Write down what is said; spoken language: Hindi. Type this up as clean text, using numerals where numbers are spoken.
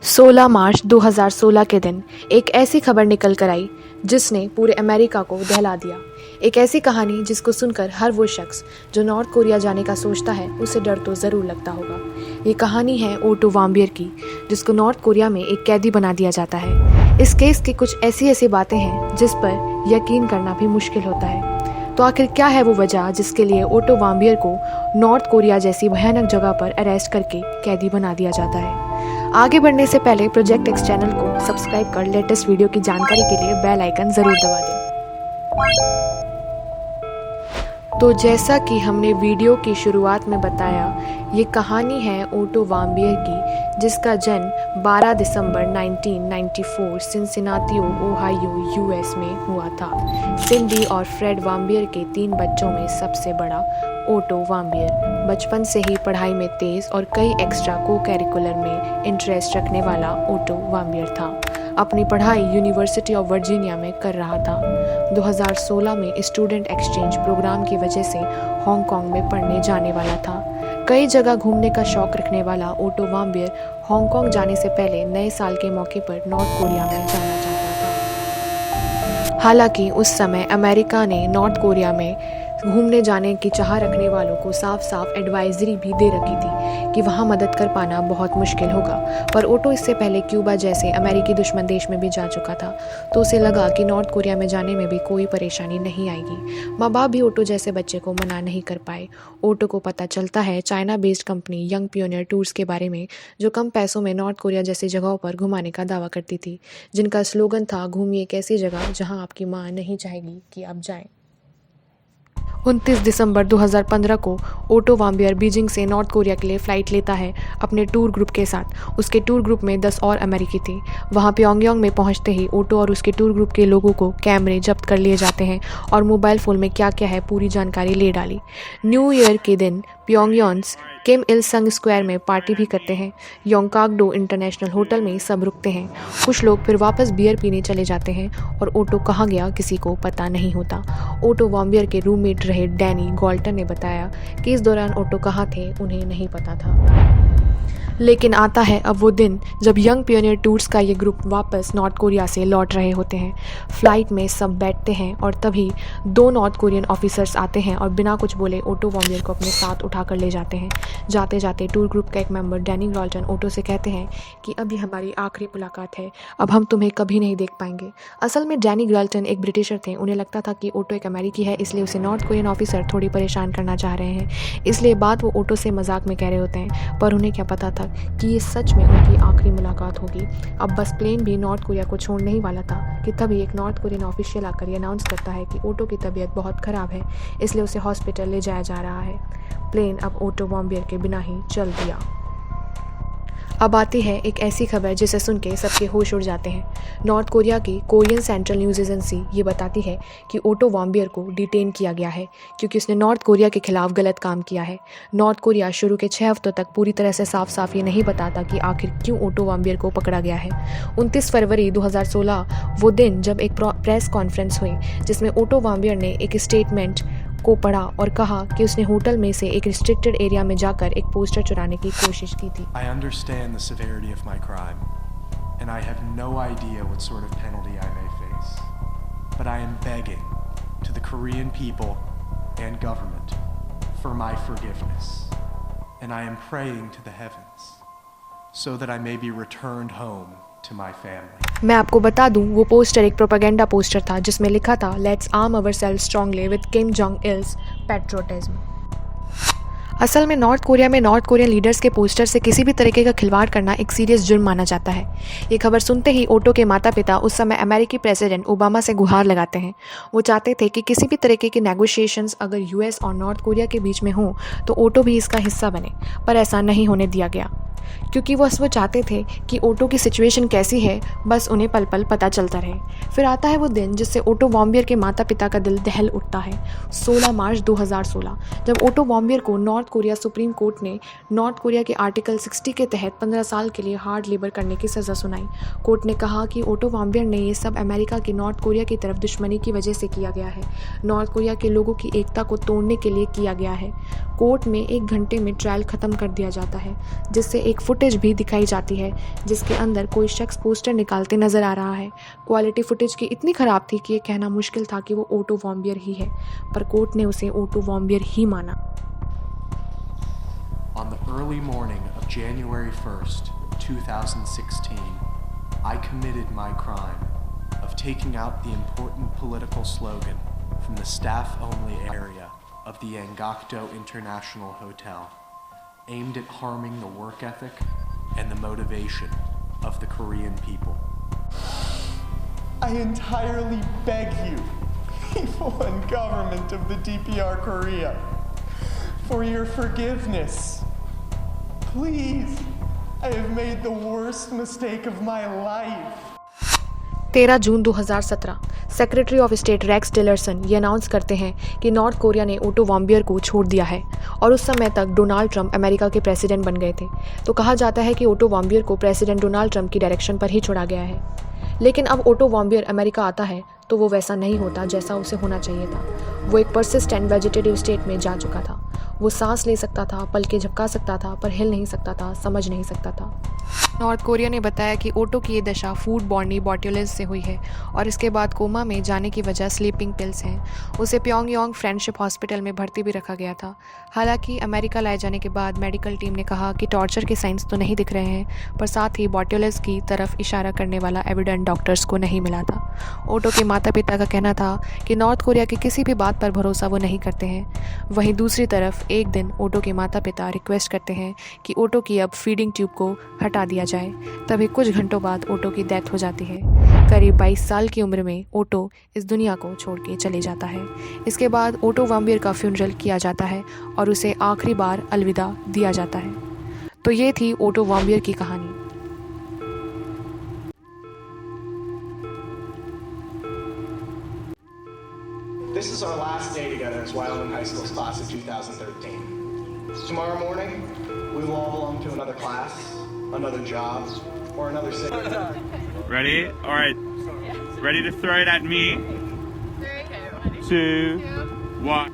16 मार्च 2016 के दिन एक ऐसी खबर निकल कर आई जिसने पूरे अमेरिका को दहला दिया। एक ऐसी कहानी जिसको सुनकर हर वो शख्स जो नॉर्थ कोरिया जाने का सोचता है उसे डर तो ज़रूर लगता होगा। ये कहानी है ओटो वाम्बियर की, जिसको नॉर्थ कोरिया में एक कैदी बना दिया जाता है। इस केस की कुछ ऐसी बातें हैं जिस पर यकीन करना भी मुश्किल होता है। तो आखिर क्या है वो वजह जिसके लिए ओटो वाम्बियर को नॉर्थ कोरिया जैसी भयानक जगह पर अरेस्ट करके कैदी बना दिया जाता है। आगे बढ़ने से पहले प्रोजेक्ट एक्स चैनल को सब्सक्राइब कर लेटेस्ट वीडियो की जानकारी के लिए बेल आइकन ज़रूर दबा दें। तो जैसा कि हमने वीडियो की शुरुआत में बताया, ये कहानी है ओटो वाम्बियर की, जिसका जन्म 12 दिसंबर 1994 सिनसिनाटियो, ओहायो, यूएस में हुआ था। सिंडी और फ्रेड वाम्बियर के 3 बच्चों में सबसे बड़ा ओटो वाम्बियर बचपन से ही पढ़ाई में तेज़ और कई एक्स्ट्रा को करिकुलर में इंटरेस्ट रखने वाला ओटो वाम्बियर था। अपनी पढ़ाई यूनिवर्सिटी ऑफ वर्जीनिया में कर रहा था। 2016 में स्टूडेंट एक्सचेंज प्रोग्राम की वजह से हांगकांग में पढ़ने जाने वाला था। कई जगह घूमने का शौक रखने वाला ओटो वाम्बियर हांगकांग जाने से पहले नए साल के मौके पर नॉर्थ कोरिया में जाना चाहता था। हालांकि उस समय अमेरिका ने नॉर्थ कोरिया में घूमने जाने की चाह रखने वालों को साफ साफ एडवाइजरी भी दे रखी थी कि वहाँ मदद कर पाना बहुत मुश्किल होगा। पर ओटो इससे पहले क्यूबा जैसे अमेरिकी दुश्मन देश में भी जा चुका था, तो उसे लगा कि नॉर्थ कोरिया में जाने में भी कोई परेशानी नहीं आएगी। माँ बाप भी ओटो जैसे बच्चे को मना नहीं कर पाए। ओटो को पता चलता है China based company young pioneer tours के बारे में, जो कम पैसों में नॉर्थ कोरिया जैसी जगहों पर घुमाने का दावा करती थी, जिनका स्लोगन था, घूमिए एक ऐसी जगह जहाँ आपकी माँ नहीं चाहेगी कि आप जाएं। 29 दिसंबर 2015 को ओटो वाम्बियर बीजिंग से नॉर्थ कोरिया के लिए फ़्लाइट लेता है अपने टूर ग्रुप के साथ। उसके टूर ग्रुप में 10 और अमेरिकी थे। वहाँ प्योंगयांग में पहुँचते ही ओटो और उसके टूर ग्रुप के लोगों को कैमरे जब्त कर लिए जाते हैं और मोबाइल फ़ोन में क्या क्या है पूरी जानकारी ले डाली। न्यू ईयर के दिन प्योंगयांग किम इल संग स्क्वायर में पार्टी भी करते हैं। योंगकागडो इंटरनेशनल होटल में सब रुकते हैं। कुछ लोग फिर वापस बियर पीने चले जाते हैं और ओटो कहाँ गया किसी को पता नहीं होता। ओटो वाम्बियर के रूममेट रहे डैनी गॉल्टन ने बताया कि इस दौरान ओटो कहाँ थे उन्हें नहीं पता था। लेकिन आता है अब वो दिन जब यंग पियोनियर टूर्स का ये ग्रुप वापस नॉर्थ कोरिया से लौट रहे होते हैं। फ्लाइट में सब बैठते हैं और तभी 2 नॉर्थ कोरियन ऑफिसर्स आते हैं और बिना कुछ बोले ओटो वाम्बियर को अपने साथ उठाकर ले जाते हैं। जाते जाते टूर ग्रुप का एक मेंबर डैनी गॉल्टन ओटो से कहते हैं कि अब ये हमारी आखिरी मुलाकात है, अब हम तुम्हें कभी नहीं देख पाएंगे। असल में डैनी गॉल्टन एक ब्रिटिशर थे। उन्हें लगता था कि ओटो एक अमेरिकी है, इसलिए उसे नॉर्थ कोरियन ऑफिसर थोड़ी परेशान करना चाह रहे हैं, इसलिए बात वो ओटो से मजाक में कह रहे होते हैं। पर उन्हें क्या पता था कि ये सच में उनकी आखिरी मुलाकात होगी। अब बस प्लेन भी नॉर्थ कोरिया को छोड़ने ही वाला था कि तभी एक नॉर्थ कोरियन ऑफिशियल आकर ये अनाउंस करता है कि ओटो की तबीयत बहुत ख़राब है, इसलिए उसे हॉस्पिटल ले जाया जा रहा है। प्लेन अब ओटो वाम्बियर के बिना ही चल दिया। अब आती है एक ऐसी खबर जिसे सुन के सबके होश उड़ जाते हैं। नॉर्थ कोरिया की कोरियन सेंट्रल न्यूज़ एजेंसी ये बताती है कि ओटो वाम्बियर को डिटेन किया गया है क्योंकि उसने नॉर्थ कोरिया के खिलाफ गलत काम किया है। नॉर्थ कोरिया शुरू के 6 हफ्तों तक पूरी तरह से साफ साफ ये नहीं बताता कि आखिर क्यों ओटो वाम्बियर को पकड़ा गया है। 29 फरवरी 2016 वो दिन जब एक प्रेस कॉन्फ्रेंस हुई जिसमें ओटो वाम्बियर ने एक स्टेटमेंट को पढ़ा और कहा कि उसने होटल में से एक रिस्ट्रिक्टेड एरिया में जाकर एक पोस्टर चुराने की कोशिश की थी। I understand the severity of my crime, and I have no idea what sort of penalty I may face. But I am begging to the Korean people and government for my forgiveness, and I am praying to the heavens so that I may be returned home to my family. मैं आपको बता दूं, वो पोस्टर एक प्रोपेगेंडा पोस्टर था जिसमें लिखा था, let's arm ourselves strongly with Kim Jong ills patriotism. असल में नॉर्थ कोरिया में नॉर्थ कोरियन लीडर्स के पोस्टर से किसी भी तरीके का खिलवाड़ करना एक सीरियस जुर्म माना जाता है। ये खबर सुनते ही ओटो के माता पिता उस समय अमेरिकी प्रेसिडेंट ओबामा से गुहार लगाते हैं। वो चाहते थे कि किसी भी तरीके की नेगोशिएशंस अगर यूएस और नॉर्थ कोरिया के बीच में हो तो ओटो भी इसका हिस्सा बने, पर ऐसा नहीं होने दिया गया क्योंकि वो चाहते थे कि ओटो की सिचुएशन कैसी है बस उन्हें पल पल पता चलता रहे। फिर आता है वो दिन जिससे ओटो वाम्बियर के माता पिता का दिल दहल उठता है। 16 मार्च 2016 जब ओटो वाम्बियर को नॉर्थ कोरिया सुप्रीम कोर्ट ने नॉर्थ कोरिया के आर्टिकल 60 के तहत 15 साल के लिए हार्ड लेबर करने की सज़ा सुनाई। कोर्ट ने कहा कि ओटो वाम्बियर ने ये सब अमेरिका की नॉर्थ कोरिया की तरफ दुश्मनी की वजह से किया गया है, नॉर्थ कोरिया के लोगों की एकता को तोड़ने के लिए किया गया है। कोर्ट में 1 घंटे में ट्रायल ख़त्म कर दिया जाता है जिससे एक फुटेज भी दिखाई जाती है जिसके अंदर कोई शख्स पोस्टर निकालते नज़र आ रहा है। क्वालिटी फुटेज की इतनी ख़राब थी कि ये कहना मुश्किल था कि वो ओटो वॉम्बियर ही है, पर कोर्ट ने उसे ओटो वॉम्बियर ही माना। On the early morning of January 1st, 2016, I committed my crime of taking out the important political slogan from the staff-only area of the Angakto International Hotel, aimed at harming the work ethic and the motivation of the Korean people. I entirely beg you, people and government of the DPR Korea, for your forgiveness. Please, I have made the worst mistake of my life. 13 June 2017 secretary of state Rex Tillerson ये अनाउंस करते हैं कि नॉर्थ कोरिया ने ओटो वॉम्बियर को छोड़ दिया है और उस समय तक डोनाल्ड ट्रंप अमेरिका के प्रेसिडेंट बन गए थे। तो कहा जाता है कि ओटो वॉम्बियर को प्रेसिडेंट डोनाल्ड ट्रंप की डायरेक्शन पर ही छोड़ा गया है। लेकिन अब ओटो वॉम्बियर अमेरिका आता है तो वो वैसा नहीं होता जैसा उसे होना चाहिए था। वो एक परसिस्टेंट वेजिटेटिव स्टेट में जा चुका था। वो सांस ले सकता था, पलकें झपका सकता था, पर हिल नहीं सकता था, समझ नहीं सकता था। नॉर्थ कोरिया ने बताया कि ओटो की ये दशा फूड बॉर्नी बॉट्यूलिस से हुई है और इसके बाद कोमा में जाने की वजह स्लीपिंग पिल्स हैं। उसे प्योंगयांग फ्रेंडशिप हॉस्पिटल में भर्ती भी रखा गया था। हालांकि अमेरिका लाए जाने के बाद मेडिकल टीम ने कहा कि टॉर्चर के साइंस तो नहीं दिख रहे हैं, पर साथ ही बॉट्यूलिस की तरफ इशारा करने वाला एविडेंस डॉक्टर्स को नहीं मिला था। ओटो के माता पिता का कहना था कि नॉर्थ कोरिया की किसी भी बात पर भरोसा वो नहीं करते हैं। वहीं दूसरी तरफ एक दिन ओटो के माता पिता रिक्वेस्ट करते हैं कि ओटो की अब फीडिंग ट्यूब को हटा दिया जाए। तभी कुछ घंटों बाद ओटो की डेथ हो जाती है। करीब 22 साल की उम्र में ओटो इस दुनिया को छोड़ के चले जाता है। इसके बाद ओटो वॉम्बियर का फ्यूनरल किया जाता है और उसे आखिरी बार अलविदा दिया जाता है। तो ये थी ओटो वॉम्बियर की कहानी। This is our last day together as Wyoming High School's class of 2013. Tomorrow morning, we will all belong to another class, another job, or another city. Ready? All right. Ready to throw it at me? 3, 2, 1.